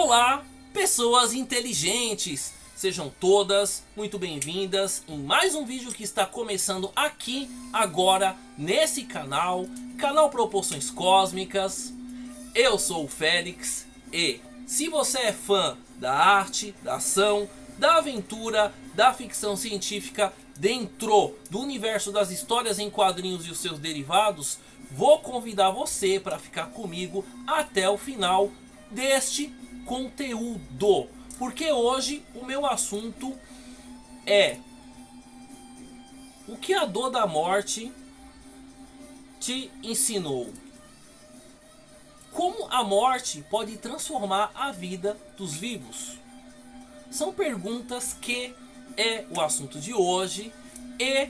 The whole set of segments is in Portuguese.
Olá, pessoas inteligentes! Sejam todas muito bem-vindas em mais um vídeo que está começando aqui, agora, nesse canal, canal Proporções Cósmicas. Eu sou o Félix e se você é fã da arte, da ação, da aventura, da ficção científica dentro do universo das histórias em quadrinhos e os seus derivados, vou convidar você para ficar comigo até o final deste conteúdo, porque hoje o meu assunto é o que a dor da morte te ensinou. Como a morte pode transformar a vida dos vivos? São perguntas que é o assunto de hoje e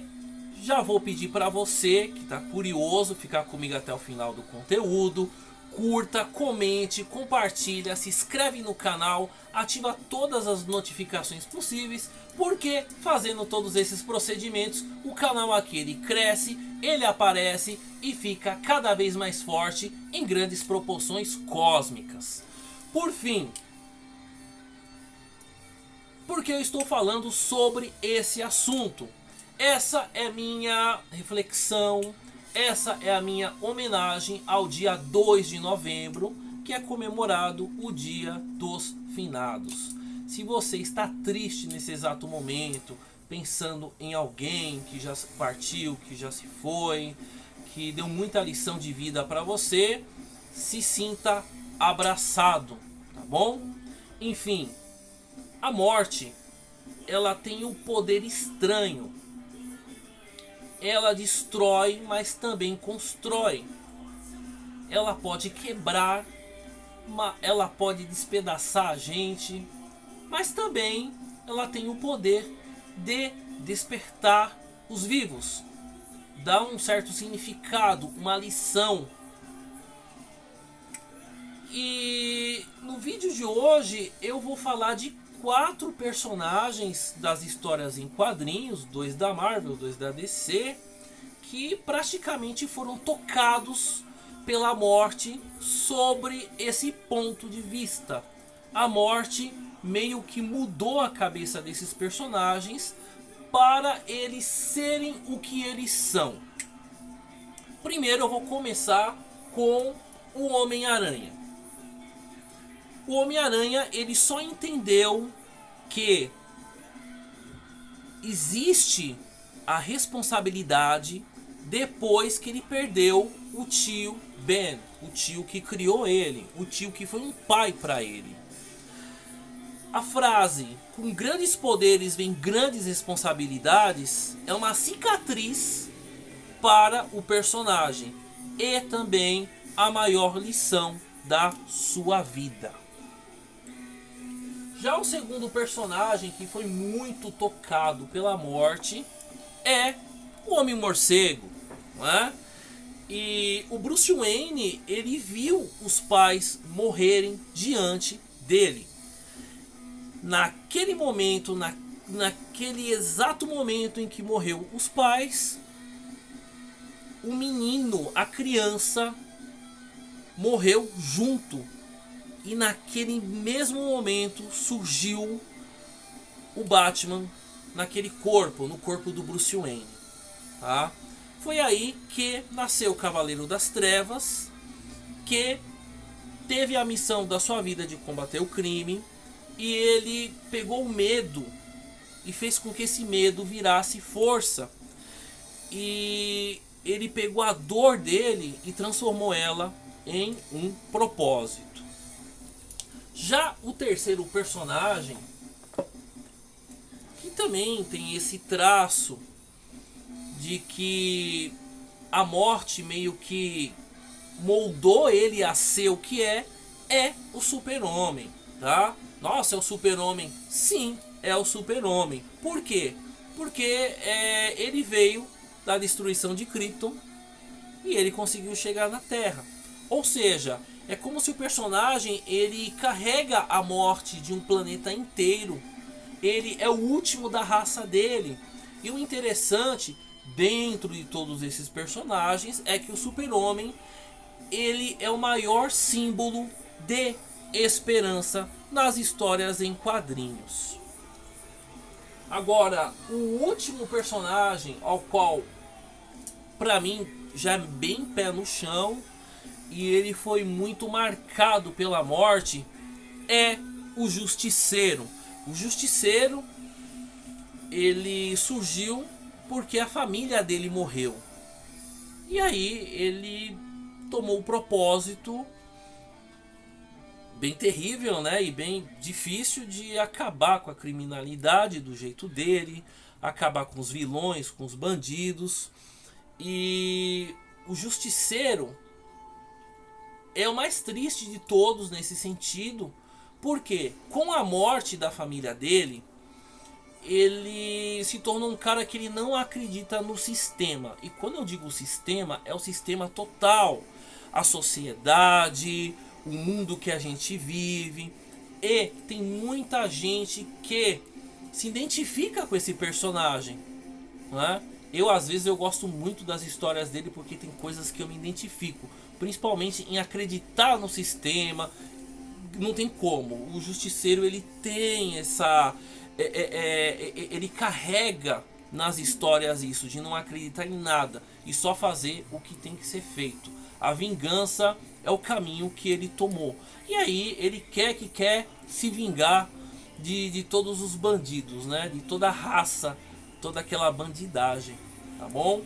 já vou pedir para você que está curioso ficar comigo até o final do conteúdo. Curta, comente, compartilha, se inscreve no canal, ativa todas as notificações possíveis, porque fazendo todos esses procedimentos, o canal aqui ele cresce, ele aparece e fica cada vez mais forte em grandes proporções cósmicas. Por fim, por que eu estou falando sobre esse assunto? Essa é minha reflexão. Essa é a minha homenagem ao dia 2 de novembro, que é comemorado o Dia dos Finados. Se você está triste nesse exato momento, pensando em alguém que já partiu, que já se foi, que deu muita lição de vida para você, se sinta abraçado, tá bom? Enfim, a morte, ela tem um poder estranho. Ela destrói, mas também constrói. Ela pode quebrar, ela pode despedaçar a gente, mas também ela tem o poder de despertar os vivos, dar um certo significado, uma lição. E no vídeo de hoje eu vou falar de 4 personagens das histórias em quadrinhos, 2 da Marvel, 2 da DC, que praticamente foram tocados pela morte sobre esse ponto de vista. A morte meio que mudou a cabeça desses personagens para eles serem o que eles são. Primeiro eu vou começar com o Homem-Aranha. O Homem-Aranha ele só entendeu que existe a responsabilidade depois que ele perdeu o tio Ben, o tio que criou ele, o tio que foi um pai para ele. A frase "com grandes poderes vem grandes responsabilidades" é uma cicatriz para o personagem e também a maior lição da sua vida. Já o segundo personagem que foi muito tocado pela morte é o Homem-Morcego, não é? E o Bruce Wayne, ele viu os pais morrerem diante dele. Naquele momento, naquele exato momento em que morreu os pais, o menino, a criança, morreu junto. E naquele mesmo momento surgiu o Batman naquele corpo, no corpo do Bruce Wayne, tá? Foi aí que nasceu o Cavaleiro das Trevas, que teve a missão da sua vida de combater o crime, e ele pegou o medo e fez com que esse medo virasse força. E ele pegou a dor dele e transformou ela em um propósito. Já o terceiro personagem, que também tem esse traço de que a morte meio que moldou ele a ser o que é o Super-Homem, tá? Nossa, é o Super-Homem? Sim, é o Super-Homem. Por quê? Porque ele veio da destruição de Krypton e ele conseguiu chegar na Terra. Ou seja, é como se o personagem ele carrega a morte de um planeta inteiro. Ele é o último da raça dele. E o interessante dentro de todos esses personagens é que o Super-Homem ele é o maior símbolo de esperança nas histórias em quadrinhos. Agora, o último personagem ao qual, pra mim, já é bem pé no chão e ele foi muito marcado pela morte, é o Justiceiro. O Justiceiro, ele surgiu porque a família dele morreu. E aí ele tomou o propósito bem terrível, né, e bem difícil de acabar com a criminalidade do jeito dele, acabar com os vilões, com os bandidos. E o Justiceiro é o mais triste de todos nesse sentido, porque com a morte da família dele, ele se tornou um cara que ele não acredita no sistema. E quando eu digo sistema, é o sistema total, a sociedade, o mundo que a gente vive. E tem muita gente que se identifica com esse personagem, né? Eu às vezes eu gosto muito das histórias dele porque tem coisas que eu me identifico, principalmente em acreditar no sistema. Não tem como. O Justiceiro, ele tem essa... ele carrega nas histórias isso, de não acreditar em nada e só fazer o que tem que ser feito. A vingança é o caminho que ele tomou. E aí ele quer se vingar de todos os bandidos, né? De toda a raça, toda aquela bandidagem, tá bom?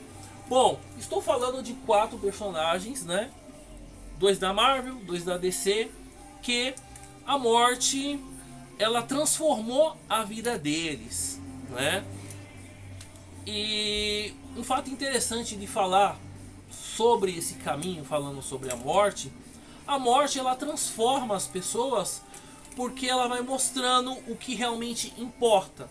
Bom, estou falando de 4 personagens, né? 2 da Marvel, 2 da DC, que a morte, ela transformou a vida deles, né? E um fato interessante de falar sobre esse caminho, falando sobre a morte, ela transforma as pessoas porque ela vai mostrando o que realmente importa.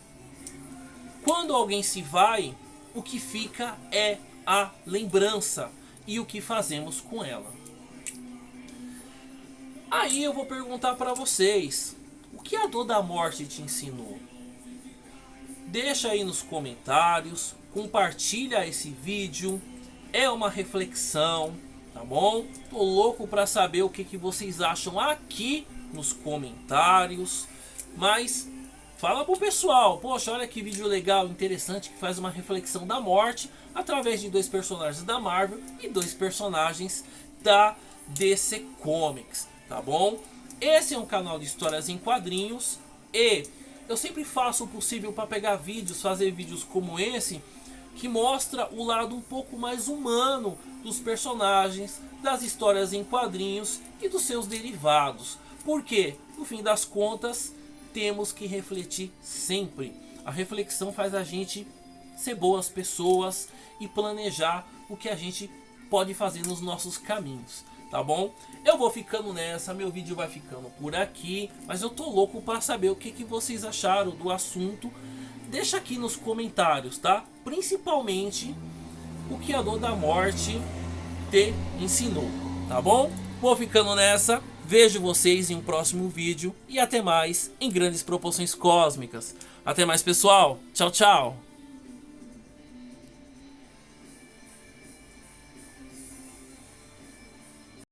Quando alguém se vai, o que fica é a lembrança e o que fazemos com ela. Aí eu vou perguntar para vocês, o que a dor da morte te ensinou? Deixa aí nos comentários, compartilha esse vídeo, é uma reflexão, tá bom? Tô louco para saber o que vocês acham aqui nos comentários, mas fala pro pessoal, poxa, olha que vídeo legal, interessante, que faz uma reflexão da morte através de 2 personagens da Marvel e 2 personagens da DC Comics, tá bom? Esse é um canal de histórias em quadrinhos e eu sempre faço o possível para pegar vídeos, fazer vídeos como esse, que mostra o lado um pouco mais humano dos personagens, das histórias em quadrinhos e dos seus derivados. Porque, no fim das contas, temos que refletir sempre. A reflexão faz a gente ser boas pessoas e planejar o que a gente pode fazer nos nossos caminhos, tá bom? Eu vou ficando nessa, meu vídeo vai ficando por aqui, mas eu tô louco para saber o que vocês acharam do assunto. Deixa aqui nos comentários, tá? Principalmente o que a dor da morte te ensinou, tá bom? Vou ficando nessa, vejo vocês em um próximo vídeo e até mais em Grandes Proporções Cósmicas. Até mais, pessoal, tchau, tchau!